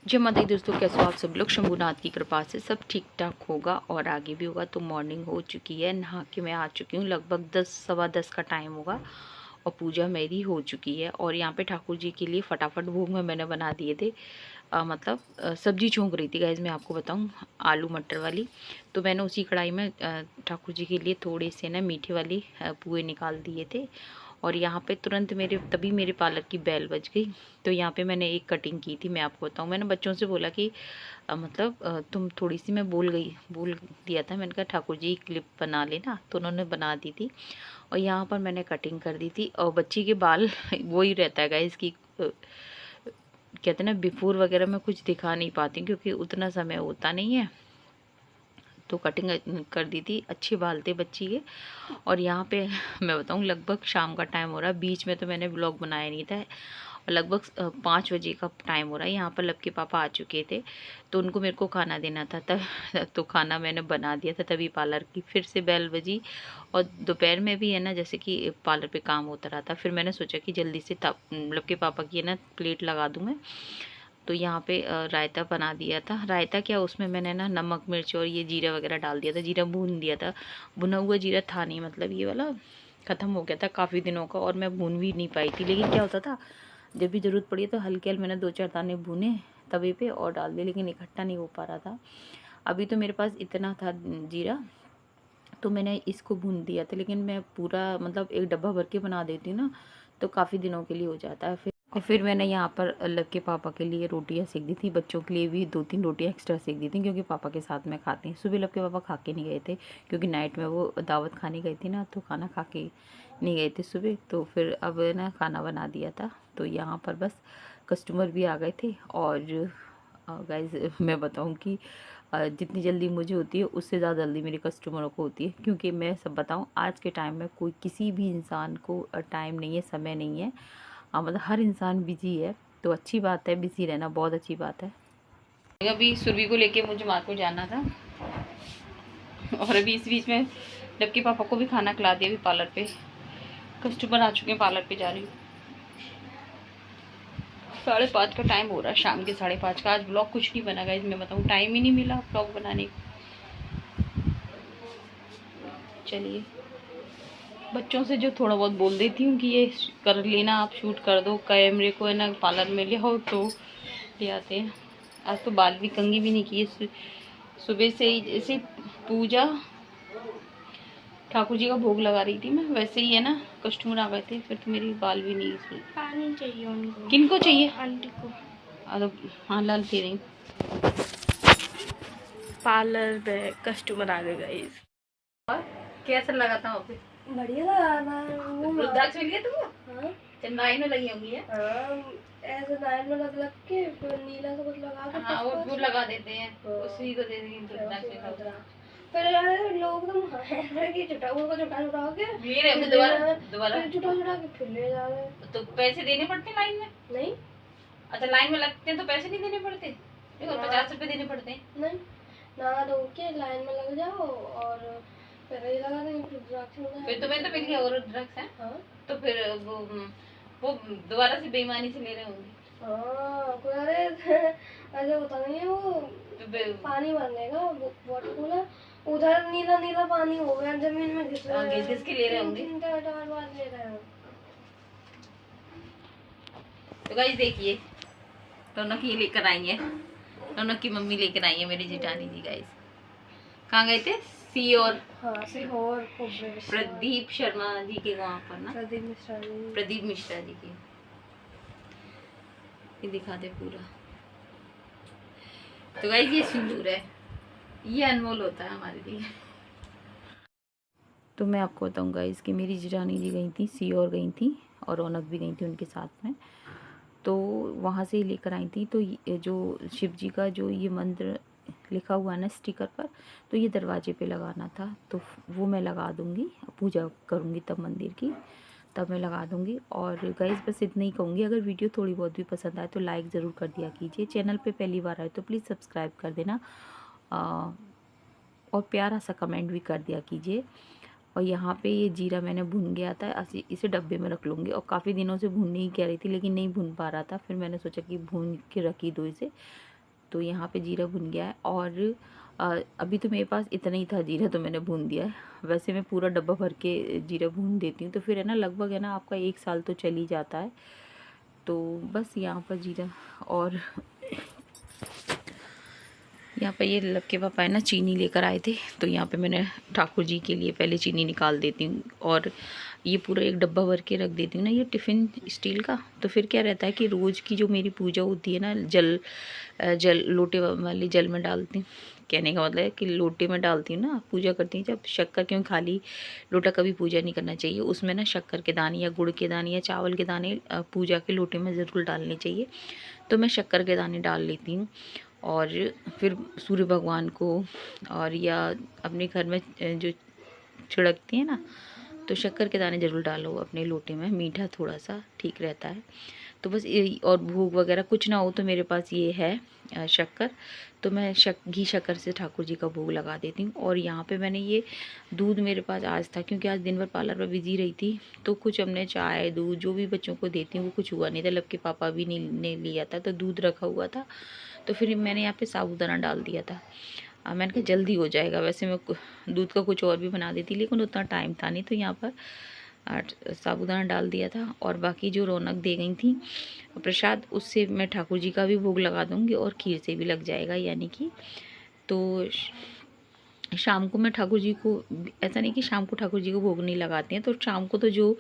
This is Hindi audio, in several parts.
जय माता दी दोस्तों, कैसे हो आप सब लोग। शंभुनाथ की कृपा से सब ठीक ठाक होगा और आगे भी होगा। तो मॉर्निंग हो चुकी है, नहा के मैं आ चुकी हूँ। लगभग 10 सवा 10 का टाइम होगा और पूजा मेरी हो चुकी है। और यहाँ पे ठाकुर जी के लिए फटाफट भोग में मैंने बना दिए थे। सब्जी छौंक रही थी गाइज, मैं आपको बताऊँ, आलू मटर वाली। तो मैंने उसी कढ़ाई में ठाकुर जी के लिए थोड़े से ना मीठे वाली पुए निकाल दिए थे। और यहाँ पे तुरंत तभी मेरे पार्लर की बेल बज गई। तो यहाँ पे मैंने एक कटिंग की थी। मैं आपको बताऊँ, मैंने बच्चों से बोला कि तुम थोड़ी सी, मैं बोल दिया था, मैंने कहा ठाकुर जी क्लिप बना लेना, तो उन्होंने बना दी थी। और यहाँ पर मैंने कटिंग कर दी थी। और बच्ची के बाल वो ही रहता है गाइस कि कहते हैं ना, बिफोर वगैरह मैं कुछ दिखा नहीं पाती क्योंकि उतना समय होता नहीं है। तो कटिंग कर दी थी, अच्छे बाल थे बच्ची के। और यहाँ पे मैं बताऊँ, लगभग शाम का टाइम हो रहा है। बीच में तो मैंने व्लॉग बनाया नहीं था। और लगभग 5 बजे का टाइम हो रहा है। यहाँ पर लब के पापा आ चुके थे, तो उनको मेरे को खाना देना था तब। तो खाना मैंने बना दिया था, तभी पार्लर की फिर से बेल बजी। और दोपहर में भी है ना, जैसे कि पार्लर पे काम होता रहा था, फिर मैंने सोचा कि जल्दी से लब के पापा की है ना प्लेट लगा दूँ मैं। तो यहाँ पे रायता बना दिया था। रायता क्या, उसमें मैंने ना नमक मिर्च और ये जीरा वगैरह डाल दिया था। जीरा भून दिया था, भुना हुआ जीरा था नहीं, मतलब ये वाला ख़त्म हो गया था काफ़ी दिनों का, और मैं भून भी नहीं पाई थी। लेकिन क्या होता था, जब भी ज़रूरत पड़ी तो हल्के मैंने 2-4 दाने भुने तवे पे और डाल दिए, लेकिन इकट्ठा नहीं हो पा रहा था। अभी तो मेरे पास इतना था जीरा, तो मैंने इसको भून दिया था। लेकिन मैं पूरा मतलब एक डब्बा भर के बना देती हूँ ना, तो काफ़ी दिनों के लिए हो जाता है। फिर मैंने यहाँ पर लब के पापा के लिए रोटियाँ सेक दी थी। बच्चों के लिए भी 2-3 रोटियाँ एक्स्ट्रा सेक दी थी, क्योंकि पापा के साथ में खाते हैं। सुबह लब के पापा खा के नहीं गए थे, क्योंकि नाइट में वो दावत खाने गई थी ना, तो खाना खा के नहीं गए थे सुबह। तो फिर अब ना खाना बना दिया था। तो यहाँ पर बस कस्टमर भी आ गए थे। और गाइज मैं बताऊँ कि जितनी जल्दी मुझे होती है, उससे ज़्यादा जल्दी मेरे कस्टमरों को होती है। क्योंकि मैं सब बताऊँ, आज के टाइम में कोई किसी भी इंसान को टाइम नहीं है, समय नहीं है। मतलब हर इंसान बिजी है। तो अच्छी बात है, बिजी रहना बहुत अच्छी बात है। अभी सुरभि को लेके मुझे मार्केट जाना था, और अभी इस बीच में जबकि पापा को भी खाना खिला दिया। अभी पार्लर पे कस्टमर आ चुके हैं, पार्लर पे जा रही हूँ। 5:30 का टाइम हो रहा है, शाम के 5:30 का। आज ब्लॉग कुछ नहीं बना गाइस, मैं बताऊँ, टाइम ही नहीं मिला ब्लॉग बनाने को। चलिए, बच्चों से जो थोड़ा बहुत बोल देती हूँ कि ये कर लेना, आप शूट कर दो, कैमरे को है ना पार्लर में ले आओ, तो ले आते हैं। आज तो बाल भी कंघी भी नहीं किए, सुबह से ही जैसे पूजा ठाकुर जी का भोग लगा रही थी मैं, वैसे ही है ना कस्टमर आ गए थे। फिर तो मेरी बाल भी नहीं, पानी चाहिए उनको। किनको चाहिए? आंटी को। हाँ, लाल दे रही। पार्लर पे कस्टमर आ गए गाइस। और कैसा लगा था वहाँ पे? बढ़िया लगा था वो। रुद्राक्ष मिल गया तुमको? हाँ, चंदाई में लगी होंगी है। हाँ, ऐसे लाइन में लग के फिर नीला से कुछ लगा के हाँ, वो लगा देते हैं, उसी को दे देंगे रुद्राक्ष। फिर यार लोग तो ऐसा कि झुटा उनको झुटा के ले रहे होंगे दोबारा फिर झुटा के फिर ले जा रहे। तो पैसे देने पड़ते हैं लाइन में? नहीं। अच्छा, लाइन में लगते हैं तो पैसे नहीं देने पड़ते? देखो, 50 रुपए देने पड़ते हैं। नहीं, ना दो के लाइन में लग जाओ और फिर ये लगा देंगे रुद्राक्ष में। फिर तुम्हें तो मिल गया और रुद्राक्ष है। हाँ, तो फिर वो दोबारा से बेईमानी से ले रहे होंगे। हाँ, अरे ऐसे होता नहीं है वो। तो पानी भरने का वाटर कूलर, उधर नीला नीला पानी हो गया, जमीन में घिस रहा है। घिस के ले रहे होंगे। 3-4 बार ले रहे हैं। तो गाइस देखिए, रौनक ये लेकर आई है, रौनक की मम्मी लेकर आई है, मेरी जेठानी जी। गाइस कहाँ गए थे? सीहोर। हाँ, सीहोर प्रदीप शर्मा जी के वहाँ पर ना, प्रदीप मिश्रा जी। प्रदीप मिश्रा जी के। ये दिखा दे पूरा। तो गाइस ये सिंदूर है, ये अनमोल होता है हमारे लिए। तो मैं आपको बताऊँ गाइस कि मेरी जेठानी जी गई थी, सीहोर गई थी, और रौनक भी गई थी उनके साथ में। तो वहाँ से ही लेकर आई थी। तो ये जो शिव जी का जो ये मंत्र लिखा हुआ है ना स्टिकर पर, तो ये दरवाजे पे लगाना था। तो वो मैं लगा दूँगी, पूजा करूँगी तब मंदिर की, तब मैं लगा दूँगी। और गाइस बस इतना ही कहूँगी, अगर वीडियो थोड़ी बहुत भी पसंद आए तो लाइक ज़रूर कर दिया कीजिए। चैनल पे पहली बार आए तो प्लीज़ सब्सक्राइब कर देना, और प्यारा सा कमेंट भी कर दिया कीजिए। और यहाँ पे ये जीरा मैंने भून गया था, इसे डब्बे में रख लूँगी। और काफ़ी दिनों से भूनने ही कह रही थी, लेकिन नहीं भून पा रहा था। फिर मैंने सोचा कि भून के रख ही दो इसे, तो यहाँ पे जीरा भुन गया है और अभी तो मेरे पास इतना ही था जीरा, तो मैंने भून दिया है। वैसे मैं पूरा डब्बा भर के जीरा भून देती हूँ, तो फिर है ना लगभग है ना आपका 1 साल तो चल ही जाता है। तो बस यहाँ पर जीरा, और यहाँ पे ये लक्के पापा है ना चीनी लेकर आए थे, तो यहाँ पे मैंने ठाकुर जी के लिए पहले चीनी निकाल देती हूँ और ये पूरा एक डब्बा भर के रख देती हूँ ना, ये टिफ़िन स्टील का। तो फिर क्या रहता है कि रोज़ की जो मेरी पूजा होती है ना, जल लोटे वाले जल में डालती हूँ। कहने का मतलब है कि लोटे में डालती हूँ ना, पूजा करती हूँ जब शक्कर, क्यों खाली लोटा कभी पूजा नहीं करना चाहिए, उसमें ना शक्कर के दाने या गुड़ के दाने या चावल के दाने पूजा के लोटे में ज़रूर डालने चाहिए। तो मैं शक्कर के दाने डाल लेती हूँ और फिर सूर्य भगवान को, और या अपने घर में जो छिड़कती है ना, तो शक्कर के दाने ज़रूर डालो अपने लोटे में, मीठा थोड़ा सा ठीक रहता है। तो बस ये, और भोग वगैरह कुछ ना हो तो मेरे पास ये है शक्कर, तो मैं घी शक्कर से ठाकुर जी का भोग लगा देती हूँ। और यहाँ पे मैंने ये दूध मेरे पास आज था, क्योंकि आज दिन भर पार्लर में बिजी रही थी, तो कुछ हमने चाय दूध जो भी बच्चों को देती हूँ वो कुछ हुआ नहीं था। लक्के पापा भी नहीं लिया था, तो दूध रखा हुआ था, तो फिर मैंने यहाँ पे साबूदाना डाल दिया था। मैंने कहा जल्दी हो जाएगा, वैसे मैं दूध का कुछ और भी बना देती लेकिन उतना टाइम था नहीं, तो यहाँ पर साबूदाना डाल दिया था। और बाकी जो रौनक दे गई थी प्रसाद, उससे मैं ठाकुर जी का भी भोग लगा दूँगी और खीर से भी लग जाएगा, यानी कि तो शाम को मैं ठाकुर जी को, ऐसा नहीं कि शाम को ठाकुर जी को भोग नहीं लगाते हैं, तो शाम को तो जो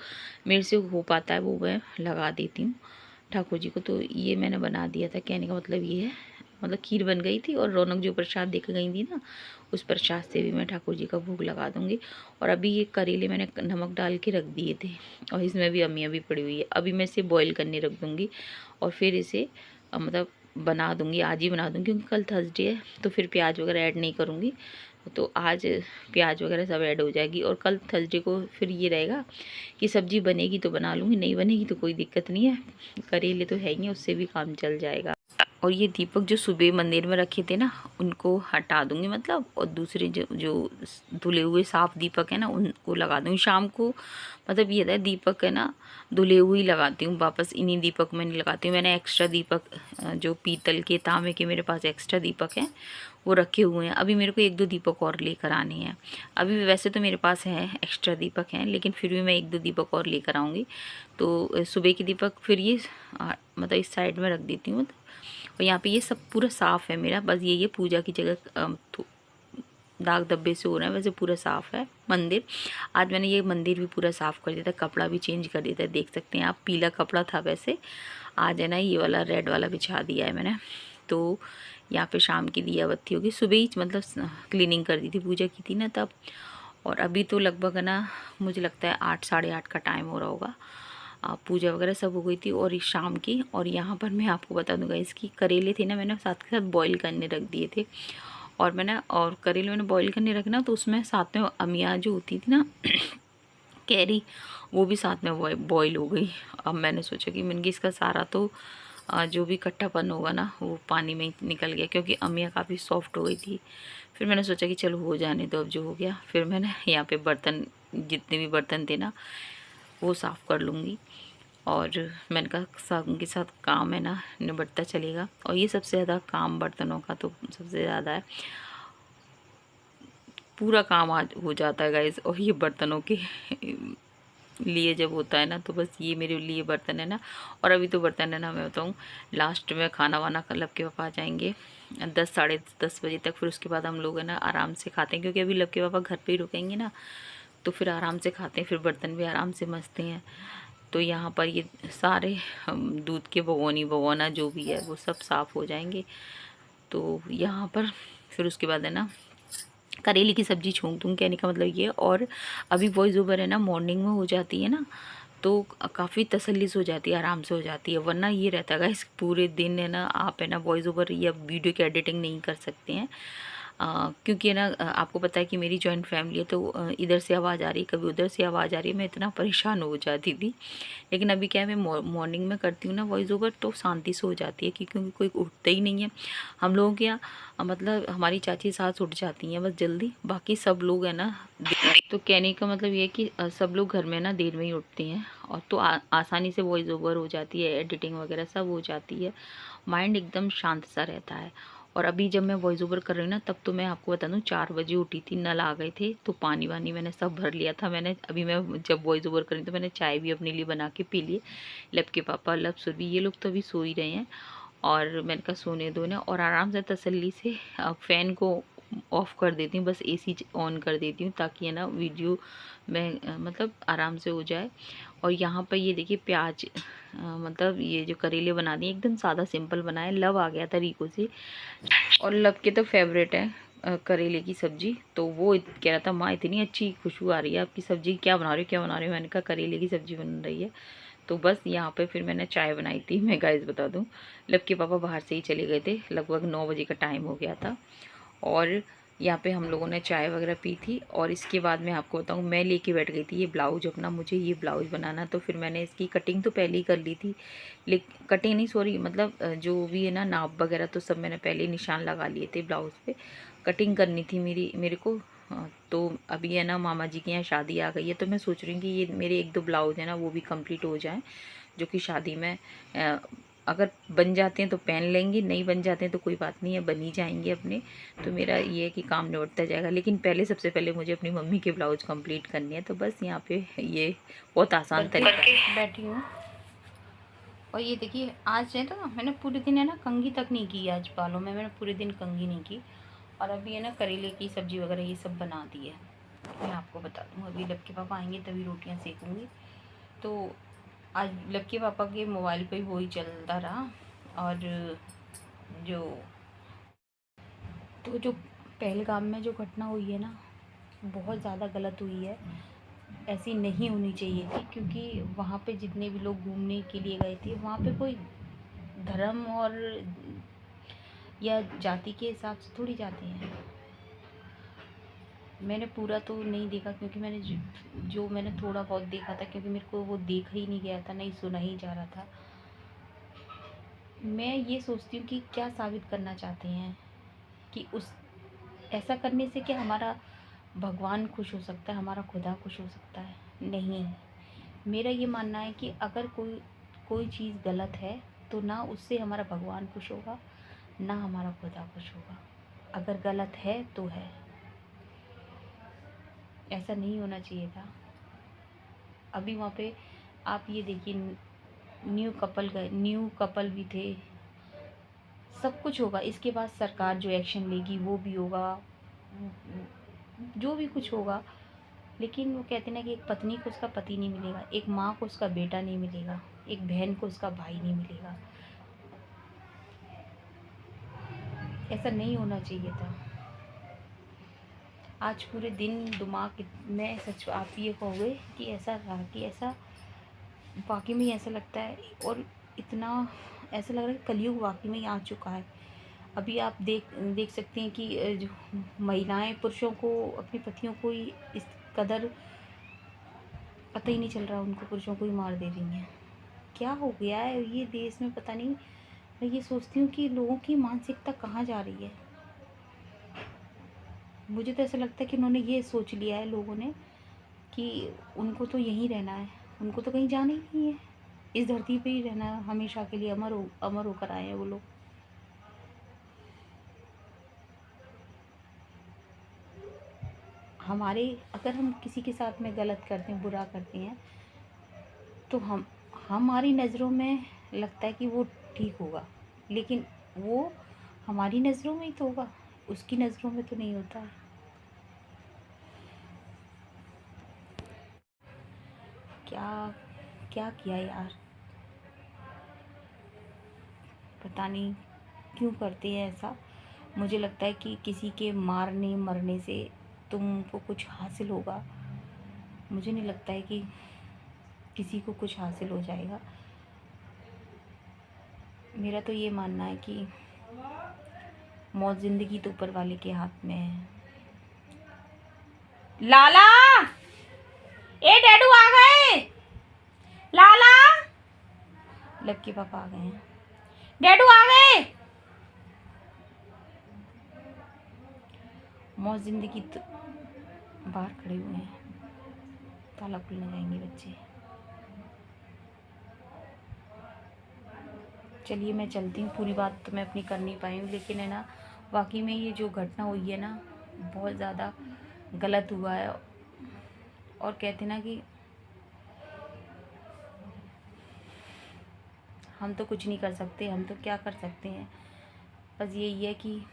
मेरे से हो पाता है वो मैं लगा देती हूँ ठाकुर जी को। तो ये मैंने बना दिया था, कहने का मतलब ये है, मतलब खीर बन गई थी और रौनक जो प्रसाद देकर गई थी ना, उस प्रसाद से भी मैं ठाकुर जी का भोग लगा दूँगी। और अभी ये करेले मैंने नमक डाल के रख दिए थे और इसमें भी अमिया भी पड़ी हुई है, अभी मैं इसे बॉईल करने रख दूँगी और फिर इसे मतलब बना दूँगी, आज ही बना दूँगी, क्योंकि कल थर्सडे है तो फिर प्याज वगैरह ऐड नहीं करूँगी, तो आज प्याज वगैरह सब ऐड हो जाएगी। और कल थर्सडे को फिर ये रहेगा कि सब्ज़ी बनेगी तो बना लूँगी, नहीं बनेगी तो कोई दिक्कत नहीं है, करेले तो है ही, उससे भी काम चल जाएगा। और ये दीपक जो सुबह मंदिर में रखे थे ना, उनको हटा दूँगी मतलब, और दूसरे जो धुले हुए साफ़ दीपक है ना, उनको लगा दूँगी शाम को। मतलब ये है, दीपक है ना धुले हुए ही लगाती हूँ, वापस इन्हीं दीपक में नहीं लगाती हूँ। मैंने एक्स्ट्रा दीपक जो पीतल के तांबे के मेरे पास एक्स्ट्रा दीपक हैं वो रखे हुए हैं। अभी मेरे को 1-2 दीपक और लेकर आने हैं। अभी वैसे तो मेरे पास हैं एक्स्ट्रा दीपक हैं, लेकिन फिर भी मैं 1-2 दीपक और लेकर आऊँगी। तो सुबह के दीपक फिर ये मतलब इस साइड में रख देती हूँ। और यहाँ पे ये सब पूरा साफ़ है मेरा, बस ये पूजा की जगह दाग धब्बे से हो रहे हैं, वैसे पूरा साफ़ है मंदिर। आज मैंने ये मंदिर भी पूरा साफ़ कर दिया था, कपड़ा भी चेंज कर दिया था, देख सकते हैं आप, पीला कपड़ा था वैसे, आज है ना ये वाला रेड वाला बिछा दिया है मैंने। तो यहाँ पे शाम की दिया बत्ती होगी, सुबह ही मतलब क्लीनिंग कर दी थी, पूजा की थी ना तब। और अभी तो लगभग है ना मुझे लगता है 8 साढ़े 8 का टाइम हो रहा होगा। पूजा वगैरह सब हो गई थी और इस शाम की। और यहाँ पर मैं आपको बता दूँगा, इसकी करेले थे ना, मैंने साथ के साथ बॉईल करने रख दिए थे। और मैंने और करेले मैंने बॉईल करने रखना, तो उसमें साथ में अमिया जो होती थी ना कैरी, वो भी साथ में बॉईल हो गई। अब मैंने सोचा कि मैंने इसका सारा तो जो भी कट्ठापन होगा ना वो पानी में निकल गया, क्योंकि अमिया काफ़ी सॉफ्ट हो गई थी। फिर मैंने सोचा कि चलो हो जाने दो, अब जो हो गया। फिर मैंने यहाँ पे बर्तन, जितने भी बर्तन थे ना वो साफ़ कर लूँगी। और मैंने कहा सब के साथ काम है ना निबटता चलेगा। और ये सबसे ज़्यादा काम बर्तनों का तो सबसे ज़्यादा है, पूरा काम आज हो जाता है गाइस। और ये बर्तनों के लिए जब होता है ना, तो बस ये मेरे लिए बर्तन है ना। और अभी तो बर्तन है ना, मैं बताऊँ लास्ट में खाना वाना लक्के पापा आ जाएंगे 10 साढ़े 10 बजे तक, फिर उसके बाद हम लोग है ना आराम से खाते हैं, क्योंकि अभी लक्के पापा घर पे ही रुकेंगे ना, तो फिर आराम से खाते हैं, फिर बर्तन भी आराम से मसते हैं। तो यहाँ पर ये सारे दूध के भगोना जो भी है वो सब साफ़ हो जाएंगे। तो यहाँ पर फिर उसके बाद है ना करेले की सब्ज़ी छोंक दूँ, कहने का मतलब ये। और अभी वॉइस ओवर है ना मॉर्निंग में हो जाती है ना, तो काफ़ी तसल्ली से हो जाती है, आराम से हो जाती है। वरना ये रहता है इस पूरे दिन है ना, आप है ना वॉइस ओवर या वीडियो की एडिटिंग नहीं कर सकते हैं। क्योंकि है ना आपको पता है कि मेरी जॉइंट फैमिली है, तो इधर से आवाज़ आ रही है, कभी उधर से आवाज़ आ रही है, मैं इतना परेशान हो जाती थी। लेकिन अभी क्या है, मैं मॉर्निंग में करती हूँ ना वॉइस ओवर, तो शांति से हो जाती है, क्योंकि कोई उठता ही नहीं है हम लोगों के यहाँ। मतलब हमारी चाची सास उठ जाती हैं बस जल्दी, बाकी सब लोग है ना तो कहने का मतलब ये है कि सब लोग घर में ना देर में ही उठते हैं, और तो आसानी से वॉइस ओवर हो जाती है, एडिटिंग वगैरह सब हो जाती है, माइंड एकदम शांत सा रहता है। और अभी जब मैं वॉइस ओवर कर रही हूँ ना, तब तो मैं आपको बता दूँ 4 बजे उठी थी, नल आ गए थे, तो पानी वानी मैंने सब भर लिया था। मैंने अभी मैं जब वॉइस ओवर कर रही तो मैंने चाय भी अपने लिए बना के पी ली। लब के पापा, लब सुरभि, ये लोग तो अभी सो ही रहे हैं और मैंने कहा सोने दो ना, और आराम से तसल्ली से फ़ैन को ऑफ़ कर देती हूँ, बस एसी ऑन कर देती हूँ ताकि है ना वीडियो में मतलब आराम से हो जाए। और यहाँ पर ये देखिए प्याज मतलब ये जो करेले बना दिए, एकदम सादा सिंपल बनाए। लव आ गया था रीको से, और लव के तो फेवरेट है करेले की सब्ज़ी, तो वो कह रहा था माँ इतनी अच्छी खुशबू आ रही है आपकी सब्ज़ी, क्या बना रही हो क्या बना रही हो। मैंने कहा करेले की सब्ज़ी बन रही है। तो बस यहाँ पे फिर मैंने चाय बनाई थी। मैं गाइस बता दूँ, लब के पापा बाहर से ही चले गए थे, लगभग 9 बजे का टाइम हो गया था, और यहाँ पे हम लोगों ने चाय वगैरह पी थी। और इसके बाद मैं आपको बताऊँ, मैं लेके बैठ गई थी ये ब्लाउज अपना, मुझे ये ब्लाउज बनाना। तो फिर मैंने इसकी कटिंग तो पहले ही कर ली थी, लेकिन कटिंग नहीं सॉरी, मतलब जो भी है ना नाप वगैरह तो सब मैंने पहले ही निशान लगा लिए थे ब्लाउज़ पे। कटिंग करनी थी मेरे को। तो अभी है ना मामा जी के यहाँ शादी आ गई है, तो मैं सोच रही हूँ कि ये मेरे 1-2 ब्लाउज है ना वो भी कंप्लीट हो जाएँ, जो कि शादी में अगर बन जाते हैं तो पहन लेंगे, नहीं बन जाते हैं तो कोई बात नहीं है, बन ही जाएंगे अपने। तो मेरा ये है कि काम निपटता जाएगा, लेकिन पहले सबसे पहले मुझे अपनी मम्मी के ब्लाउज कंप्लीट करनी है। तो बस यहाँ पे ये बहुत आसान तरीका है। बैठी हूँ और ये देखिए आज है तो मैंने पूरे दिन है ना कंघी तक नहीं की, आज बालों में मैंने पूरे दिन कंघी नहीं की। और अभी है ना करेले की सब्ज़ी वगैरह ये सब बना दी है। मैं आपको बता दूँ, अभी लब के पापा आएंगे तभी रोटियाँ सेकूँगी। तो आज लब के पापा के मोबाइल पे वही चलता रहा, और जो पहलगाम में जो घटना हुई है ना, बहुत ज़्यादा गलत हुई है, ऐसी नहीं होनी चाहिए थी। क्योंकि वहाँ पे जितने भी लोग घूमने के लिए गए थे, वहाँ पे कोई धर्म और या जाति के हिसाब से थोड़ी जाते हैं। मैंने पूरा तो नहीं देखा, क्योंकि मैंने जो मैंने थोड़ा बहुत देखा था, क्योंकि मेरे को वो देखा ही नहीं गया था, नहीं सुना ही जा रहा था। मैं ये सोचती हूँ कि क्या साबित करना चाहते हैं, कि उस ऐसा करने से क्या हमारा भगवान खुश हो सकता है, हमारा खुदा खुश हो सकता है? नहीं। मेरा ये मानना है कि अगर कोई चीज़ गलत है तो ना उससे हमारा भगवान खुश होगा, ना हमारा खुदा खुश होगा। अगर गलत है तो है, ऐसा नहीं होना चाहिए था। अभी वहाँ पे आप ये देखिए, न्यू कपल भी थे, सब कुछ होगा। इसके बाद सरकार जो एक्शन लेगी वो भी होगा, जो भी कुछ होगा। लेकिन वो कहते ना कि एक पत्नी को उसका पति नहीं मिलेगा, एक माँ को उसका बेटा नहीं मिलेगा, एक बहन को उसका भाई नहीं मिलेगा। ऐसा नहीं होना चाहिए था। आज पूरे दिन दिमाग में सच आप ये कहोगे कि ऐसा रहा, कि ऐसा वाकई में ऐसा लगता है, और इतना ऐसा लग रहा है कलयुग वाकई में आ चुका है। अभी आप देख सकते हैं कि जो महिलाएं पुरुषों को, अपने पतियों को ही इस कदर पता ही नहीं चल रहा, उनको पुरुषों को ही मार दे रही हैं। क्या हो गया है ये देश में, पता नहीं। मैं ये सोचती हूँ कि लोगों की मानसिकता कहाँ जा रही है। मुझे तो ऐसा लगता है कि उन्होंने ये सोच लिया है लोगों ने कि उनको तो यहीं रहना है, उनको तो कहीं जाना ही नहीं है, इस धरती पे ही रहना है हमेशा के लिए। अमर होकर आए हैं वो लोग। अगर हम किसी के साथ में गलत करते हैं, बुरा करते हैं, तो हमारी नज़रों में लगता है कि वो ठीक होगा, लेकिन वो हमारी नज़रों में ही तो होगा, उसकी नज़रों में तो नहीं होता है। क्या क्या किया यार, पता नहीं क्यों करते हैं ऐसा। मुझे लगता है कि किसी के मारने मरने से तुमको कुछ हासिल होगा, मुझे नहीं लगता है कि किसी को कुछ हासिल हो जाएगा। मेरा तो ये मानना है कि मौत ज़िंदगी तो ऊपर वाले के हाथ में है। लाला, ए डैडू आ गए। लाला, लक्की पापा आ गए हैं, डैडू आ गए। मौत ज़िंदगी तो बाहर खड़े हुए हैं, ताला खुलने जाएंगे बच्चे। चलिए मैं चलती हूँ। पूरी बात तो मैं अपनी कर नहीं पाई हूँ, लेकिन है ना वाकई में ये जो घटना हुई है ना बहुत ज़्यादा गलत हुआ है। और कहते ना कि हम तो कुछ नहीं कर सकते, हम तो क्या कर सकते हैं, बस यही है कि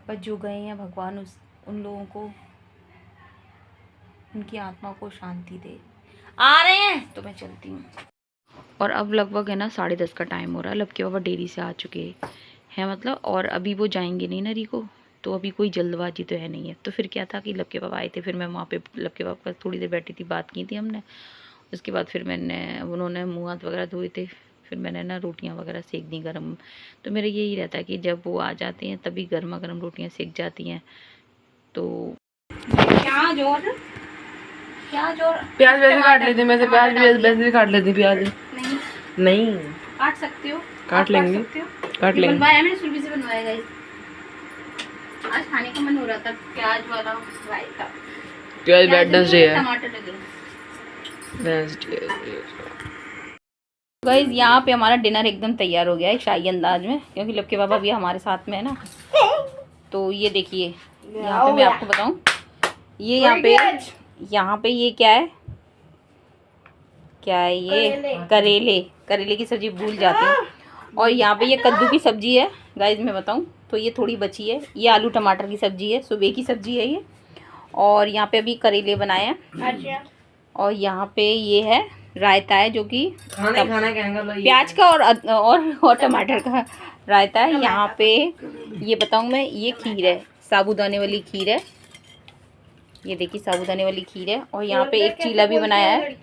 बस जो गए हैं भगवान उन लोगों को, उनकी आत्मा को शांति दे। आ रहे हैं तो मैं चलती हूँ। और अब लगभग है ना 10:30 का टाइम हो रहा है। लबके बाबा डेरी से आ चुके हैं मतलब, और अभी वो जाएंगे नहीं ना रिको, तो अभी कोई जल्दबाजी तो है नहीं है। तो फिर क्या था कि लबके बाबा आए थे, फिर मैं वहाँ पे लबके बाबा के पास थोड़ी देर बैठी थी, बात की थी हमने। उसके बाद फिर उन्होंने मुँह हाथ वगैरह धोए थे, फिर मैंने ना रोटियां वगैरह सेक दी गर्म। तो मेरा यही रहता है कि जब वो आ जाते हैं तभी गर्मा गर्म रोटियां सेक जाती हैं। तो प्याज वैसे काट लेती, मैं से प्याज भी वैसे भी काट लेती प्याज। नहीं काट सकते हो, काट लेंगे, काट लेंगे। बनवाया मैंने, सुरभि से बनवाया गाइस। आज खाने का मन हो रहा था प्याज वाला रायता। प्याज वेडनेसडे है, टमाटर लगे वेडनेसडे। गाइस यहाँ पे हमारा डिनर एकदम तैयार हो गया है शाही अंदाज में, क्योंकि लबके बाबा भी हमारे साथ में है ना। तो ये देखिए यहाँ पे मैं आपको बताऊं, ये यहाँ पे ये क्या है ये करेले की सब्जी भूल जाते हैं। और यहाँ पे ये कद्दू की सब्जी है गाइस, मैं बताऊं तो ये थोड़ी बची है। ये आलू टमाटर की सब्जी है, सुबह की सब्जी है ये। और यहाँ पे अभी करेले बनाए हैं। और यहाँ पे ये है रायता है, जो कि प्याज का और टमाटर का रायता है। यहाँ पे ये बताऊँ मैं, ये खीर है, साबूदाने वाली खीर है। ये देखिए साबूदाने वाली खीर है। और यहाँ पे एक चीला भी बनाया है,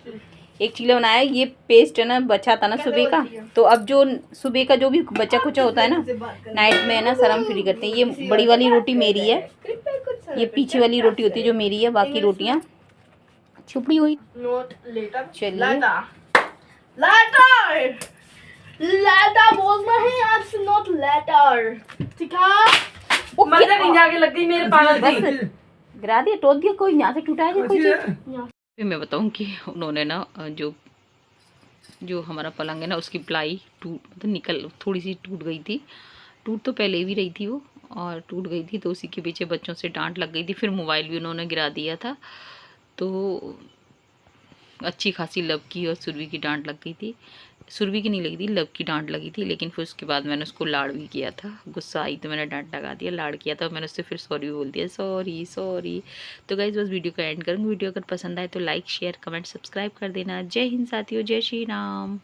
ये पेस्ट है ना, बचा था ना सुबह का। तो अब जो सुबह का जो भी बचा कुचा होता है ना, नाइट में है ना शर्म फ्री करते हैं। ये बड़ी वाली रोटी मेरी है, ये पीछे वाली रोटी होती है जो मेरी है, बाकी रोटियाँ छुपड़ी हुई। चलिए बोलना है आज, नॉट लेटर, ठीक है? नहीं जाके लग गई मेरे पास, गिरा दिया, टोक दिया, कोई यहाँ से टूटा है कोई चीज। फिर मैं बताऊँ कि उन्होंने ना जो हमारा पलंग है ना, उसकी प्लाई थोड़ी सी टूट गई थी। टूट तो पहले भी रही थी वो, और टूट गई थी, तो उसी के पीछे बच्चों से डांट लग गई थी। फिर मोबाइल भी उन्होंने गिरा दिया था, तो अच्छी खासी लब की और सुरभि की डांट लग गई थी। सुरभि की नहीं लगी थी, लब की डांट लगी थी। लेकिन फिर उसके बाद मैंने उसको लाड़ भी किया था, गुस्सा आई तो मैंने डांट लगा दिया, लाड़ किया था। मैंने उससे फिर सॉरी भी बोल दिया, सॉरी। तो गाइस बस वीडियो का एंड करूँगी। वीडियो अगर पसंद आए तो लाइक शेयर कमेंट सब्सक्राइब कर देना। जय हिंद साथियों, जय श्री राम।